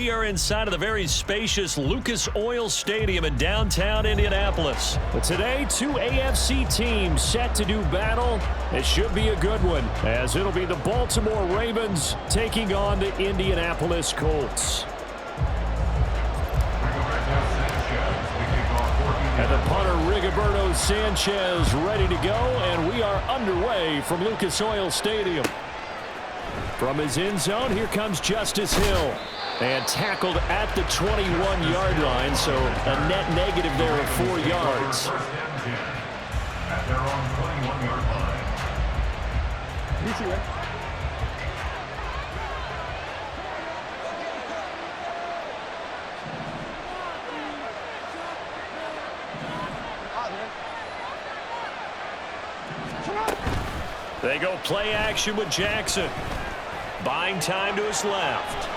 We are inside of the very spacious Lucas Oil Stadium in downtown Indianapolis. But today, two AFC teams set to do battle. It should be a good one, as it'll be the Baltimore Ravens taking on the Indianapolis Colts. And the punter, Rigoberto Sanchez, ready to go, and we are underway from Lucas Oil Stadium. From his end zone, here comes Justice Hill. And tackled at the 21-yard line, so a net negative there of 4 yards. At their own 21-yard line. They go play action with Jackson. Buying time to his left.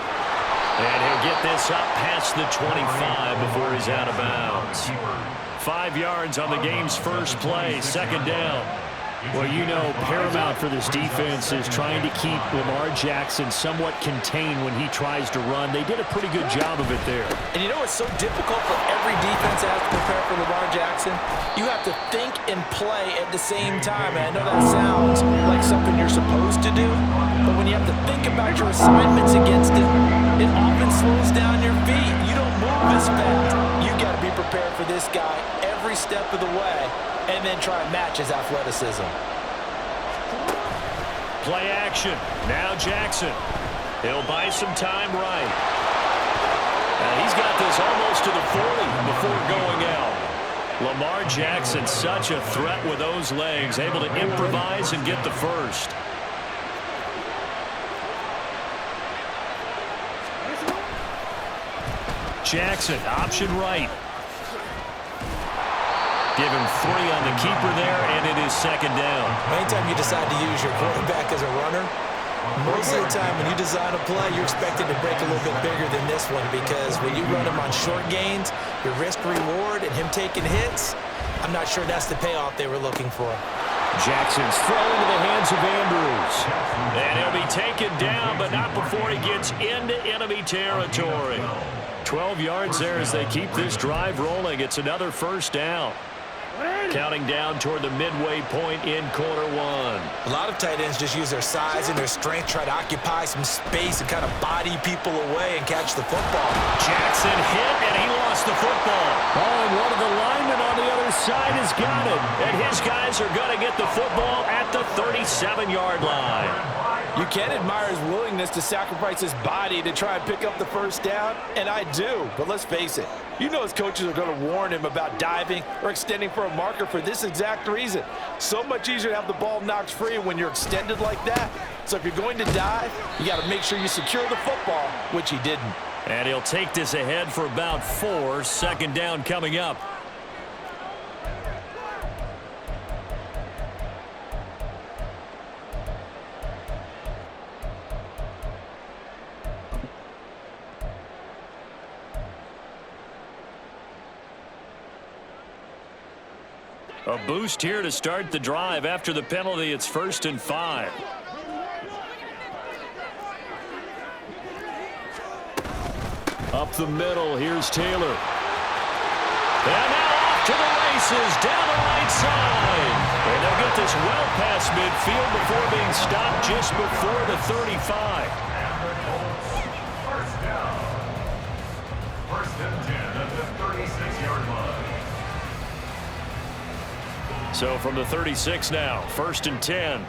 And he'll get this up past the 25 before he's out of bounds. 5 yards on the game's first play, second down. Well, you know, paramount for this defense is trying to keep Lamar Jackson somewhat contained when he tries to run. They did a pretty good job of it there. And you know it's so difficult for every defense to have to prepare for Lamar Jackson? You have to think and play at the same time. And I know that sounds like something you're supposed to do, but when you have to think about your assignments against him, it often slows down your feet. You don't move as fast. You got to be prepared for this guy every step of the way, and then try and match his athleticism. Play action. Now Jackson. He'll buy some time right. And he's got this almost to the 40 before going out. Lamar Jackson, such a threat with those legs, able to improvise and get the first. Jackson, option right. Give him 3 on the keeper there, and it is second down. Anytime you decide to use your quarterback as a runner, most of the time when you design a play, you're expected to break a little bit bigger than this one, because when you run him on short gains, your risk-reward and him taking hits, I'm not sure that's the payoff they were looking for. Jackson's thrown into the hands of Andrews. And he'll be taken down, but not before he gets into enemy territory. 12 yards there as they keep this drive rolling. It's another first down. Counting down toward the midway point in quarter one. A lot of tight ends just use their size and their strength, try to occupy some space and kind of body people away and catch the football. Jackson hit, and he lost the football. Oh, and one of the linemen on the other side has got it. And his guys are going to get the football at the 37-yard line. You can admire his willingness to sacrifice his body to try and pick up the first down, and I do, but let's face it. You know his coaches are going to warn him about diving or extending for a marker for this exact reason. So much easier to have the ball knocked free when you're extended like that. So if you're going to dive, you got to make sure you secure the football, which he didn't. And he'll take this ahead for about 4. Second down coming up. A boost here to start the drive. After the penalty, it's 1st and 5. Up the middle, here's Taylor. And now off to the races, down the right side. And they'll get this well past midfield before being stopped just before the 35. First down. 1st and 10 at the 36-yard line. So from the 36 now, 1st and 10.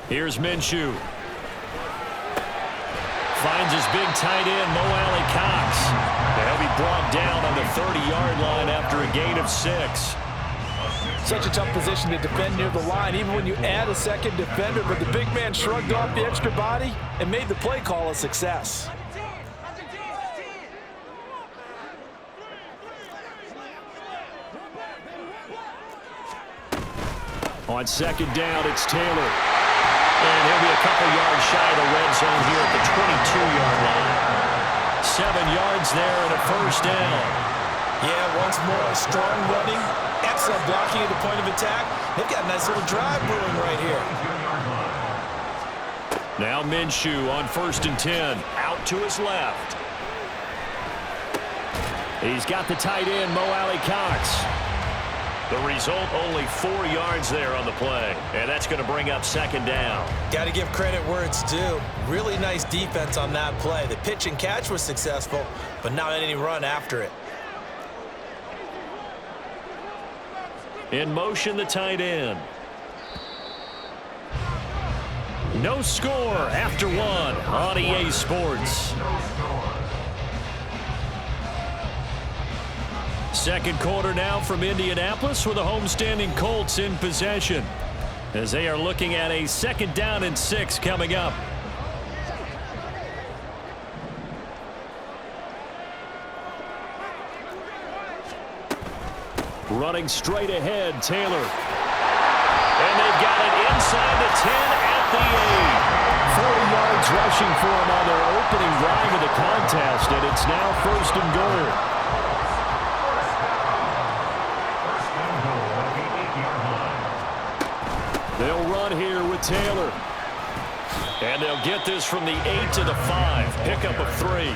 Here's Minshew. Finds his big tight end, Mo Alley Cox. He'll be brought down on the 30-yard line after a gain of 6. Such a tough position to defend near the line, even when you add a second defender, but the big man shrugged off the extra body and made the play call a success. On second down, it's Taylor. And he'll be a couple yards shy of the red zone here at the 22-yard line. 7 yards there and a first down. Yeah, once more, strong running, excellent blocking at the point of attack. They've got a nice little drive brewing right here. Now Minshew on 1st and 10. Out to his left. He's got the tight end, Mo Alley-Cox. The result, only 4 yards there on the play. And that's going to bring up 2nd down. Got to give credit where it's due. Really nice defense on that play. The pitch and catch was successful, but not any run after it. In motion, the tight end. No score after 1 on EA Sports. Second quarter now from Indianapolis with the homestanding Colts in possession as they are looking at a 2nd down and 6 coming up. Running straight ahead, Taylor. And they've got it inside the 10 at the 8. 40 yards rushing for him on their opening drive of the contest, and it's now 1st and goal. They'll run here with Taylor. And they'll get this from the 8 to the 5. Pickup of 3.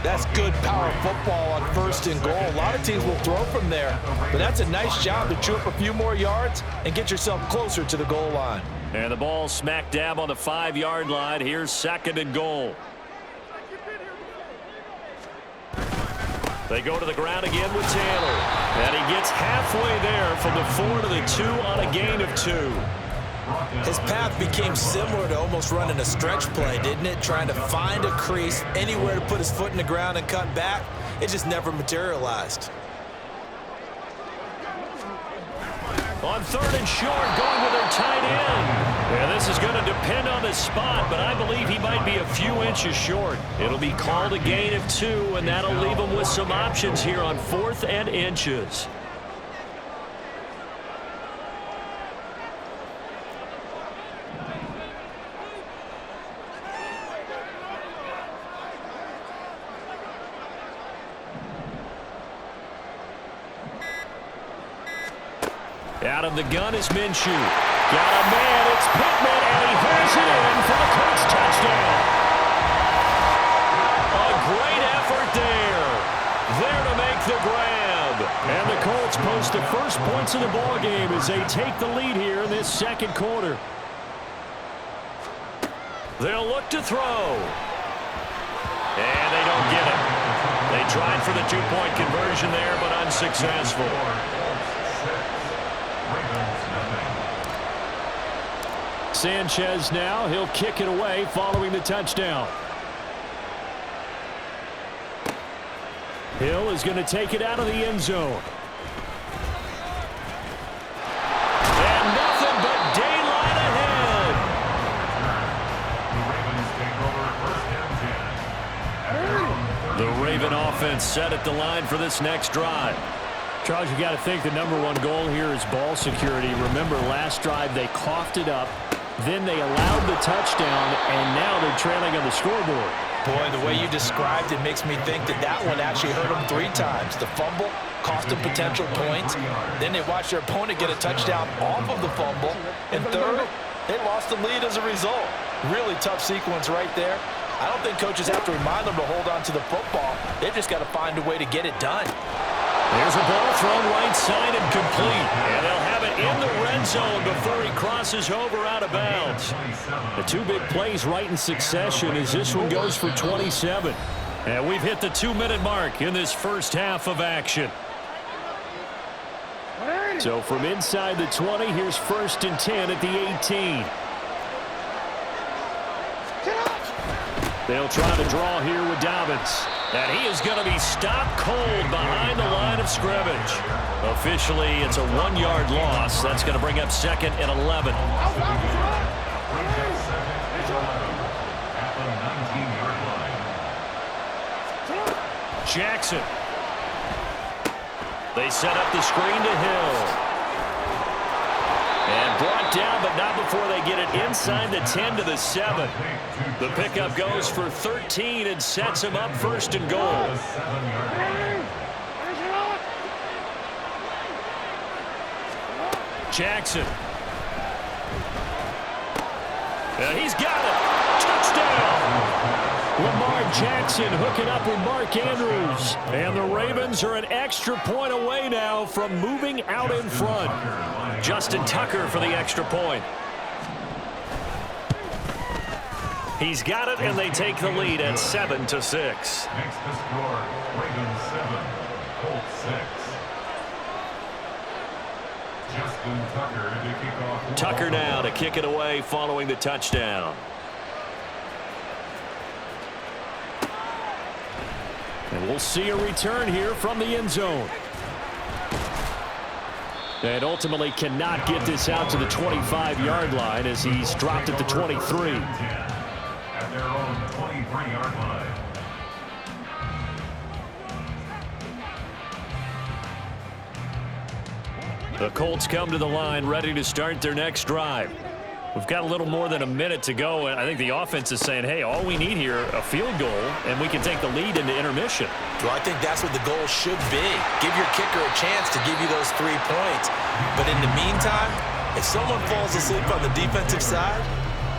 That's good power football on 1st and goal. A lot of teams will throw from there, but that's a nice job to chew up a few more yards and get yourself closer to the goal line. And the ball smack dab on the 5-yard line. Here's 2nd and goal. They go to the ground again with Taylor. And he gets halfway there from the 4 to the 2 on a gain of 2. His path became similar to almost running a stretch play, didn't it? Trying to find a crease, anywhere to put his foot in the ground and cut back. It just never materialized. On 3rd and short, going with their tight end. Yeah, this is going to depend on the spot, but I believe he might be a few inches short. It'll be called a gain of 2, and that'll leave him with some options here on 4th and inches. Out of the gun is Minshew. Got a man, it's Pittman, and he hauls it in for the Colts touchdown. A great effort there. There to make the grab. And the Colts post the first points of the ball game as they take the lead here in this 2nd quarter. They'll look to throw. And they don't get it. They tried for the 2-point conversion there, but unsuccessful. Sanchez now, he'll kick it away following the touchdown. Hill is going to take it out of the end zone. And nothing but daylight ahead. The Raven offense set at the line for this next drive. Charles, you got to think the #1 goal here is ball security. Remember, last drive they coughed it up. Then they allowed the touchdown, and now they're trailing on the scoreboard. Boy, the way you described it makes me think that one actually hurt them 3 times. The fumble cost them potential points. Then they watched their opponent get a touchdown off of the fumble. And third, they lost the lead as a result. Really tough sequence right there. I don't think coaches have to remind them to hold on to the football. They've just got to find a way to get it done. There's a ball thrown right side and complete. And they'll have it in the red zone before he crosses over out of bounds. The 2 big plays right in succession as this one goes for 27. And we've hit the 2-minute mark in this first half of action. So from inside the 20, here's 1st and 10 at the 18. They'll try to draw here with Dobbins. And he is going to be stopped cold behind the line of scrimmage. Officially, it's a 1-yard loss. That's going to bring up 2nd and 11. Jackson. They set up the screen to Hill. And brought down, but not before they get it inside the 10 to the 7. The pickup goes for 13 and sets him up 1st and goal. Jackson. He's got it. Touchdown. Lamar Jackson hooking up with Mark Andrews. And the Ravens are an extra point away now from moving out in front. Justin Tucker for the extra point. He's got it, and they take the lead at 7-6. Next to score, Ravens 7, Colts 6. Justin Tucker to kick off. Tucker now to kick it away following the touchdown. And we'll see a return here from the end zone. And ultimately cannot get this out to the 25-yard line as he's dropped at the 23. At their own 23-yard line. The Colts come to the line ready to start their next drive. We've got a little more than a minute to go, and I think the offense is saying, hey, all we need here, a field goal, and we can take the lead into intermission. Well, I think that's what the goal should be. Give your kicker a chance to give you those 3 points. But in the meantime, if someone falls asleep on the defensive side,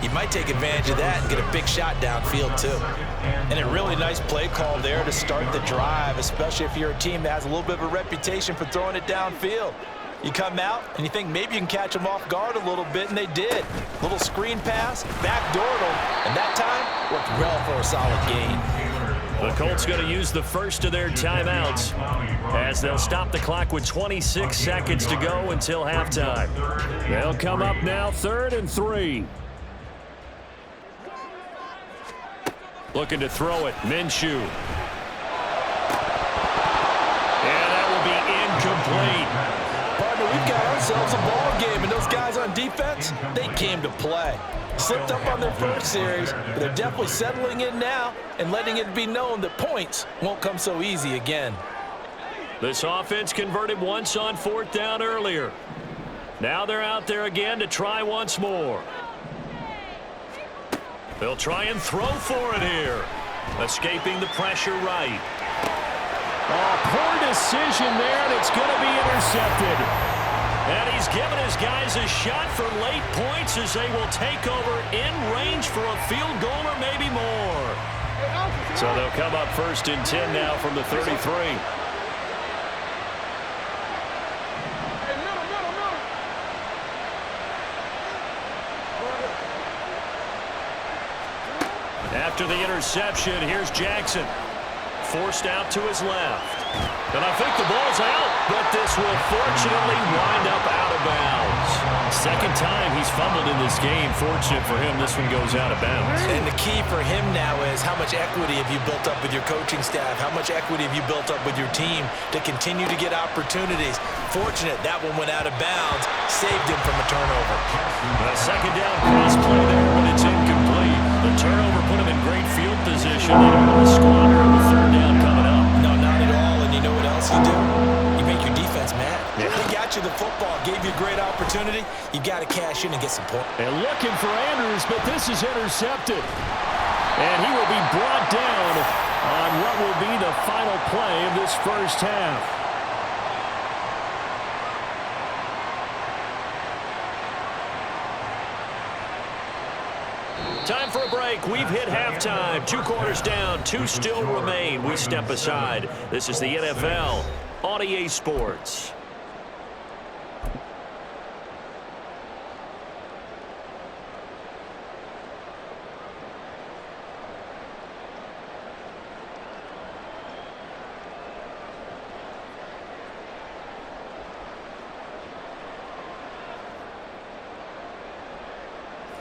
you might take advantage of that and get a big shot downfield, too. And a really nice play call there to start the drive, especially if you're a team that has a little bit of a reputation for throwing it downfield. You come out, and you think maybe you can catch them off guard a little bit, and they did. Little screen pass, backdoored them, and that time worked well for a solid gain. The Colts going to use the first of their timeouts as they'll stop the clock with 26 seconds to go until halftime. They'll come up now 3rd and 3. Looking to throw it, Minshew. And that will be incomplete. Partner, we've got ourselves a ball game, and those guys on defense, they came to play. Slipped up on their first series, but they're definitely settling in now and letting it be known that points won't come so easy again. This offense converted once on 4th down earlier. Now they're out there again to try once more. They'll try and throw for it here. Escaping the pressure right. Oh, poor decision there, and it's going to be intercepted. And he's given his guys a shot for late points as they will take over in range for a field goal or maybe more. So they'll come up 1st and 10 now from the 33. After the interception, here's Jackson. Forced out to his left. And I think the ball's out, but this will fortunately wind up out of bounds. Second time he's fumbled in this game. Fortunate for him, this one goes out of bounds. And the key for him now is how much equity have you built up with your coaching staff? How much equity have you built up with your team to continue to get opportunities? Fortunate that one went out of bounds, saved him from a turnover. A second down cross play there, but it's incomplete. The turnover put him in great field position. They don't want to squander on the 3rd down coming up. No, not at all. And you know what else you do? You make your defense mad. Yeah. They got you the football, gave you a great opportunity. You got to cash in and get some points. And looking for Andrews, but this is intercepted. And he will be brought down on what will be the final play of this first half. Time for a break. We've hit halftime. 2 quarters down. 2 still remain. We step aside. This is the NFL on EA Sports.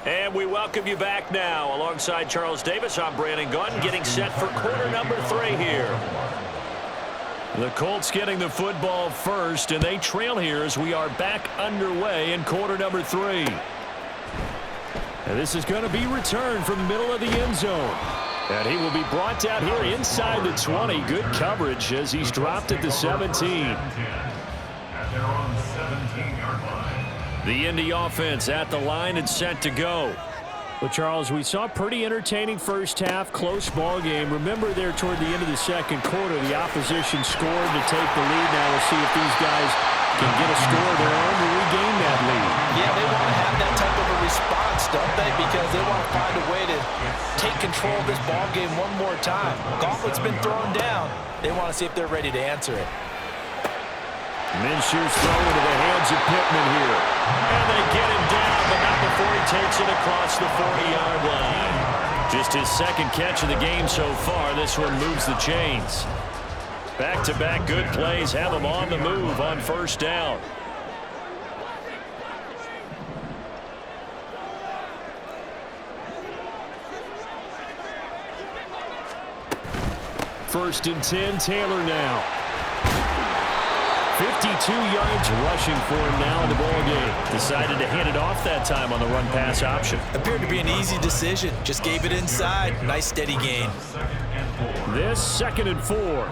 And we welcome you back now. Alongside Charles Davis, I'm Brandon Gaudin, getting set for quarter number 3 here. The Colts getting the football first, and they trail here as we are back underway in quarter number 3. And this is going to be returned from the middle of the end zone. And he will be brought down here inside the 20. Good coverage as he's dropped at the 17. At their own 17-yard line. The Indy offense at the line and set to go. Well, Charles, we saw a pretty entertaining first half, close ball game. Remember there toward the end of the second quarter, the opposition scored to take the lead. Now we'll see if these guys can get a score of their own to regain that lead. control of this ball game one more time. Gauntlet's been thrown down. They want to see if they're ready to answer it. Minshew's throw into the hands of Pittman here. And they get him down, but not before he takes it across the 40-yard line. Just his second catch of the game so far. This one moves the chains. Back-to-back good plays have him on the move on first down. First and 10, Taylor now. 52 yards rushing for him now in the ball game. Decided to hand it off that time on the run-pass option. Appeared to be an easy decision. Just gave it inside. Nice steady gain. This 2nd and 4.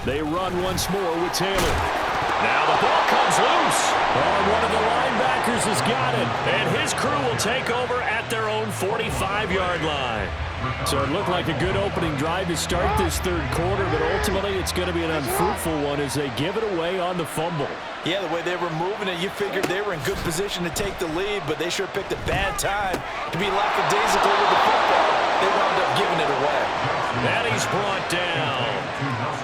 They run once more with Taylor. Now the ball comes loose. And one of the linebackers has got it. And his crew will take over at their own 45-yard line. So it looked like a good opening drive to start this third quarter, but ultimately it's going to be an unfruitful one as they give it away on the fumble. Yeah, the way they were moving it, you figured they were in good position to take the lead, but they sure picked a bad time to be lackadaisical with the football. They wound up giving it away. And he's brought down.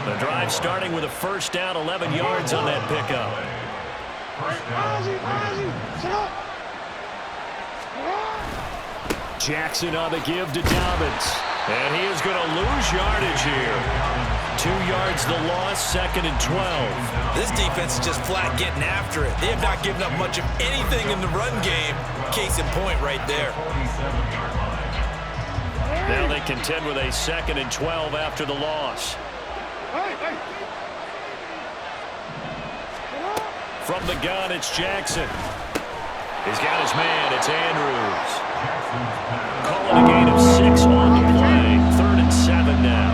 The drive starting with a first down, 11 yards on that pickup. Jackson on the give to Dobbins. And he is going to lose yardage here. 2 yards the loss, 2nd and 12. This defense is just flat getting after it. They have not given up much of anything in the run game. Case in point right there. Now they contend with a 2nd and 12 after the loss. From the gun, it's Jackson. He's got his man. It's Andrews. Calling a gain of 6 on the play. 3rd and 7 now.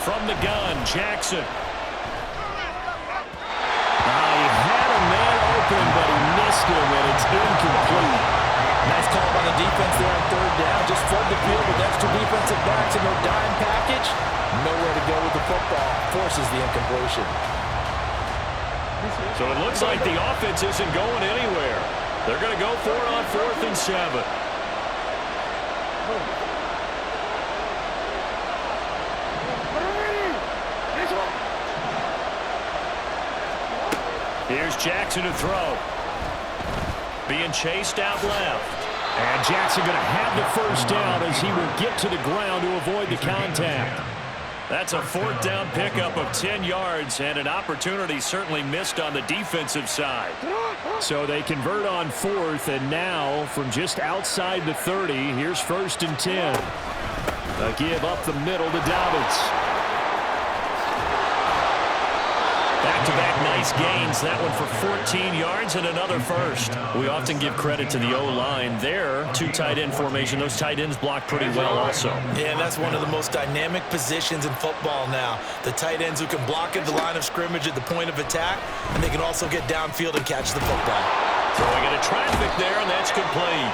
From the gun, Jackson. He had a man open, but he missed him, and it's incomplete. Nice call by the defense there on 3rd down. Just flood the field with extra defensive backs in their dime package. Nowhere to go with the football. Forces the incompletion. So it looks like the offense isn't going anywhere. They're going to go for it on 4th and 7. Here's Jackson to throw. Being chased out left. And Jackson going to have the first down as he will get to the ground to avoid the contact. That's a 4th down pickup of 10 yards and an opportunity certainly missed on the defensive side. So they convert on 4th, and now from just outside the 30, here's 1st and 10. A give up the middle to Dobbins. Back-to-back nice gains. That one for 14 yards and another first. We often give credit to the O-line there. 2 tight end formation. Those tight ends block pretty well also. Yeah, and that's one of the most dynamic positions in football now. The tight ends who can block at the line of scrimmage at the point of attack, and they can also get downfield and catch the football. Throwing into traffic there, and that's complete.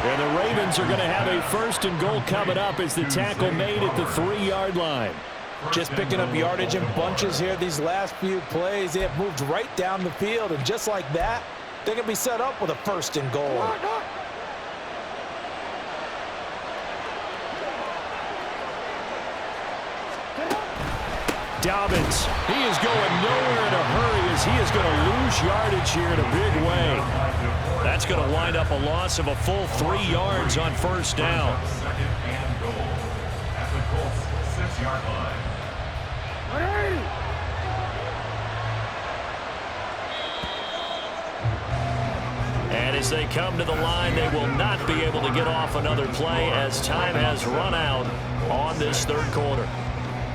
And the Ravens are going to have a 1st and goal coming up as the tackle made at the 3-yard line. Just picking up yardage in bunches here these last few plays. They have moved right down the field, and just like that, they can be set up with a 1st and goal. Dobbins, he is going nowhere in a hurry as he is going to lose yardage here in a big way. That's going to wind up a loss of a full 3 yards on 1st down. 2nd and goal at the Colts 6-yard line. And as they come to the line, they will not be able to get off another play as time has run out on this 3rd quarter.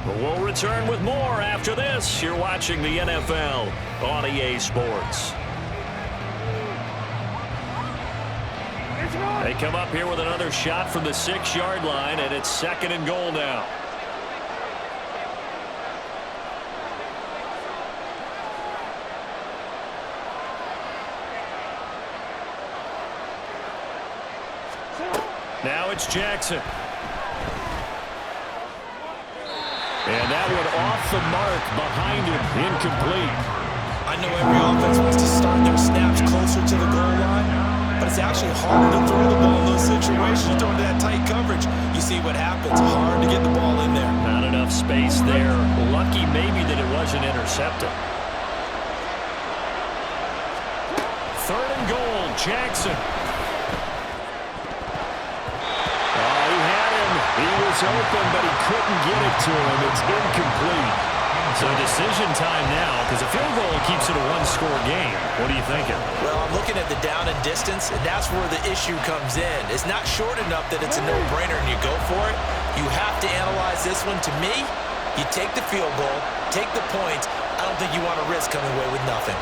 But we'll return with more after this. You're watching the NFL on EA Sports. They come up here with another shot from the 6-yard line, and it's 2nd and goal now. Now it's Jackson. And that one off the mark behind him, incomplete. I know every offense wants to start their snaps closer to the goal line, but it's actually harder to throw the ball in those situations. You throw into that tight coverage, you see what happens. Hard to get the ball in there. Not enough space there. Lucky maybe that it wasn't intercepted. 3rd and goal, Jackson. Oh, he had him. He was open, but he couldn't get it to him. It's incomplete. So decision time now, because a field goal keeps it a one-score game. What are you thinking? Well, I'm looking at the down and distance, and that's where the issue comes in. It's not short enough that it's a no-brainer and you go for it. You have to analyze this one. To me, you take the field goal, take the points. I don't think you want to risk coming away with nothing.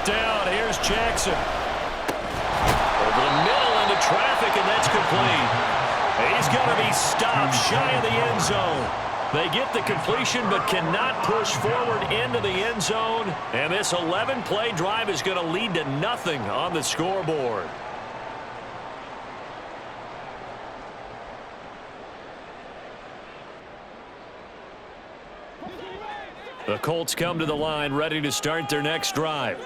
Down, here's Jackson. Over the middle into traffic, and that's complete. He's going to be stopped shy of the end zone. They get the completion, but cannot push forward into the end zone. And this 11-play drive is going to lead to nothing on the scoreboard. The Colts come to the line ready to start their next drive.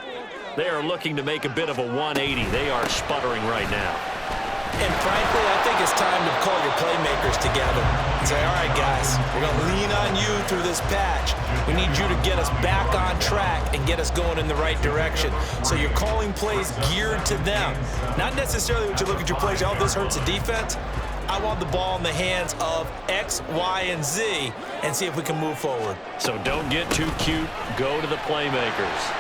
They are looking to make a bit of a 180. They are sputtering right now. And frankly, I think it's time to call your playmakers together and say, all right, guys, we're going to lean on you through this patch. We need you to get us back on track and get us going in the right direction. So you're calling plays geared to them. Not necessarily when you look at your plays, oh, this hurts the defense. I want the ball in the hands of X, Y, and Z and see if we can move forward. So don't get too cute. Go to the playmakers.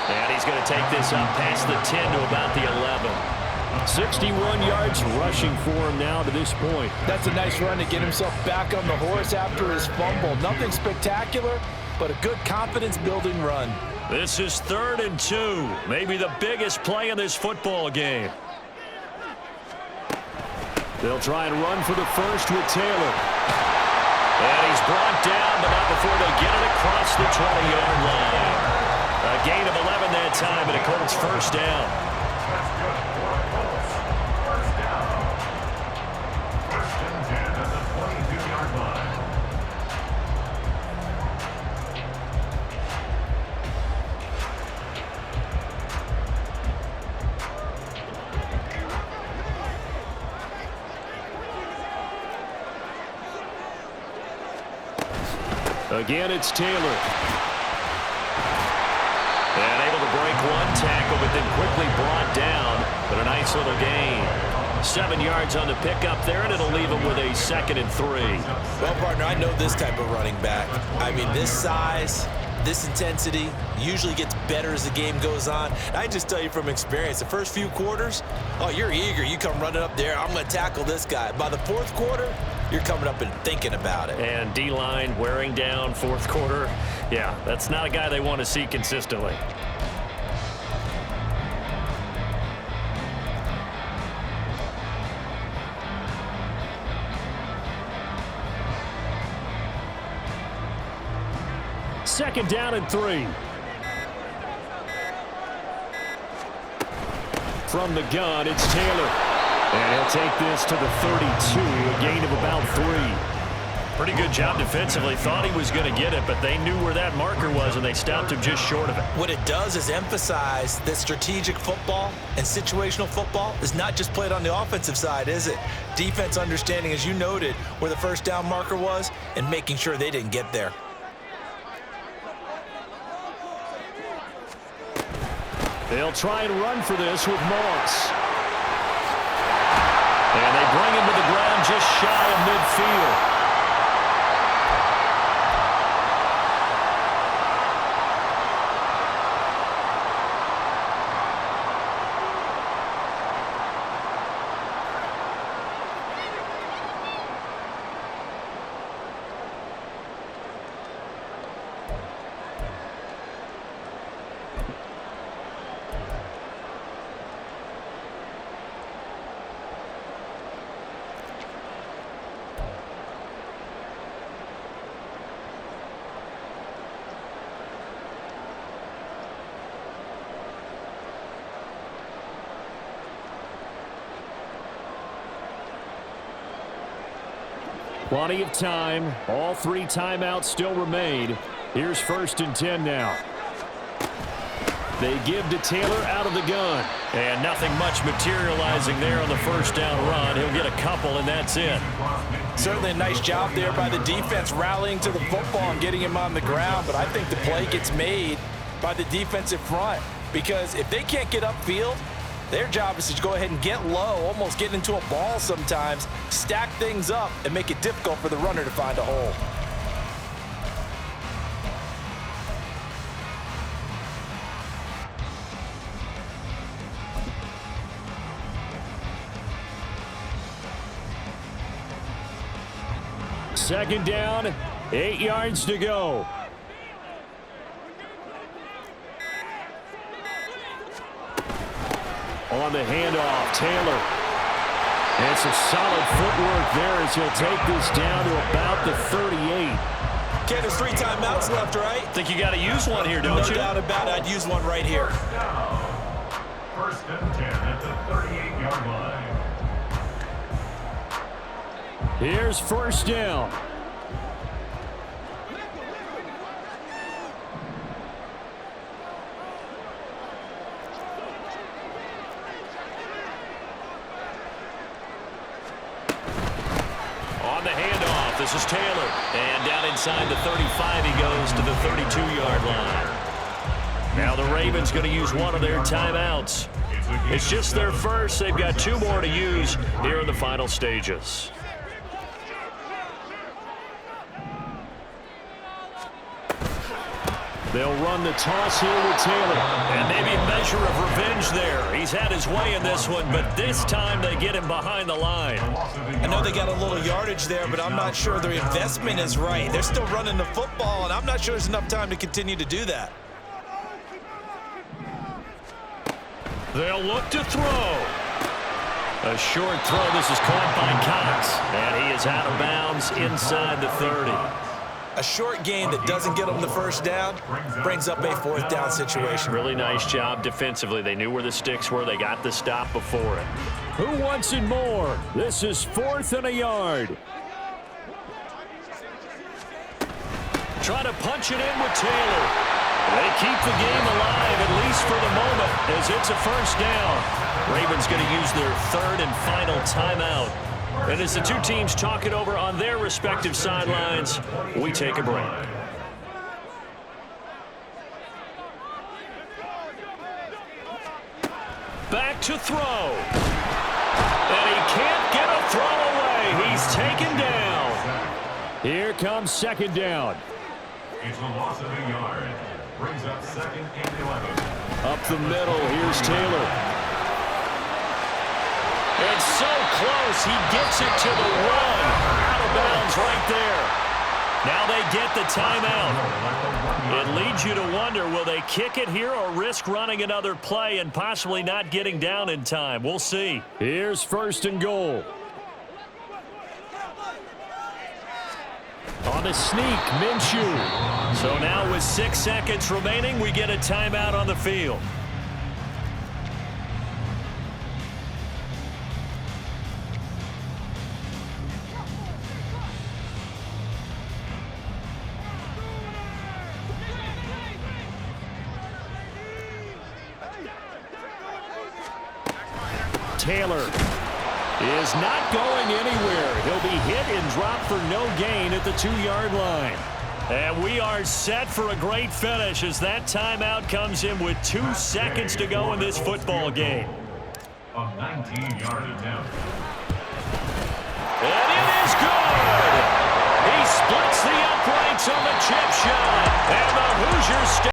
And he's going to take this up past the 10 to about the 11. 61 yards rushing for him now to this point. That's a nice run to get himself back on the horse after his fumble. Nothing spectacular, but a good confidence-building run. This is 3rd and 2. Maybe the biggest play in this football game. They'll try and run for the first with Taylor. And he's brought down, but not before they get it across the 20-yard line. A gain of 11 that time, and a Colts first down. That's good for the Colts. First down. 1st and 10 at the 22-yard line. Again, it's Taylor. And able to break one tackle, but then quickly brought down. But a nice little gain. 7 yards on the pickup there, and it'll leave him with a 2nd and 3. Well, partner, I know this type of running back. I mean, this size, this intensity usually gets better as the game goes on. And I just tell you from experience, the first few quarters, oh, you're eager. You come running up there, I'm going to tackle this guy. By the 4th quarter, you're coming up and thinking about it. And D-line wearing down 4th quarter. Yeah, that's not a guy they want to see consistently. Second down and 3. From the gun, it's Taylor. And he'll take this to the 32, a gain of about 3. Pretty good job defensively. Thought he was going to get it, but they knew where that marker was, and they stopped him just short of it. What it does is emphasize that strategic football and situational football is not just played on the offensive side, is it? Defense understanding, as you noted, where the first down marker was and making sure they didn't get there. They'll try and run for this with Moss. And they bring him to the ground just shy of midfield. Plenty of time. All 3 timeouts still remain. Here's 1st and 10 now. They give to Taylor out of the gun. And nothing much materializing there on the 1st down run. He'll get a couple, and that's it. Certainly a nice job there by the defense rallying to the football and getting him on the ground. But I think the play gets made by the defensive front. Because if they can't get upfield, their job is to go ahead and get low, almost get into a ball sometimes, stack things up, and make it difficult for the runner to find a hole. Second down, 8 yards to go. On the handoff, Taylor. And some solid footwork there as he'll take this down to about the 38. Okay, there's 3 timeouts left, right? Think you got to use one here, don't you? No doubt about it. I'd use one right here. First and 10 at the 38-yard line. Here's 1st down. On the handoff, this is Taylor. And down inside the 35, he goes to the 32-yard line. Now the Ravens going to use one of their timeouts. It's just their first. They've got 2 more to use here in the final stages. They'll run the toss here with Taylor. And maybe a measure of revenge there. He's had his way in this one, but this time they get him behind the line. I know they got a little yardage there, but I'm not sure their investment is right. They're still running the football, and I'm not sure there's enough time to continue to do that. They'll look to throw. A short throw. This is caught by Cox. And he is out of bounds inside the 30. A short gain that doesn't get them the 1st down brings up a 4th down situation. Really nice job defensively. They knew where the sticks were. They got the stop before it. Who wants it more? This is 4th and a yard. Try to punch it in with Taylor. They keep the game alive, at least for the moment, as it's a 1st down. Ravens going to use their 3rd and final timeout. And as the 2 teams talk it over on their respective sidelines, we take a break. Back to throw. And he can't get a throw away. He's taken down. Here comes 2nd down. It's a loss of a yard. Brings up 2nd and 11. Up the middle, here's Taylor. It's so close, he gets it to the 1. Out of bounds right there. Now they get the timeout. It leads you to wonder, will they kick it here or risk running another play and possibly not getting down in time? We'll see. Here's 1st and goal. On the sneak, Minshew. So now with 6 seconds remaining, we get a timeout on the field. Taylor is not going anywhere. He'll be hit and dropped for no gain at the 2-yard line. And we are set for a great finish as that timeout comes in with 2 seconds to go in this football game. A 19-yard attempt. And it is good. He splits the uprights on the chip shot. And the Hoosiers stay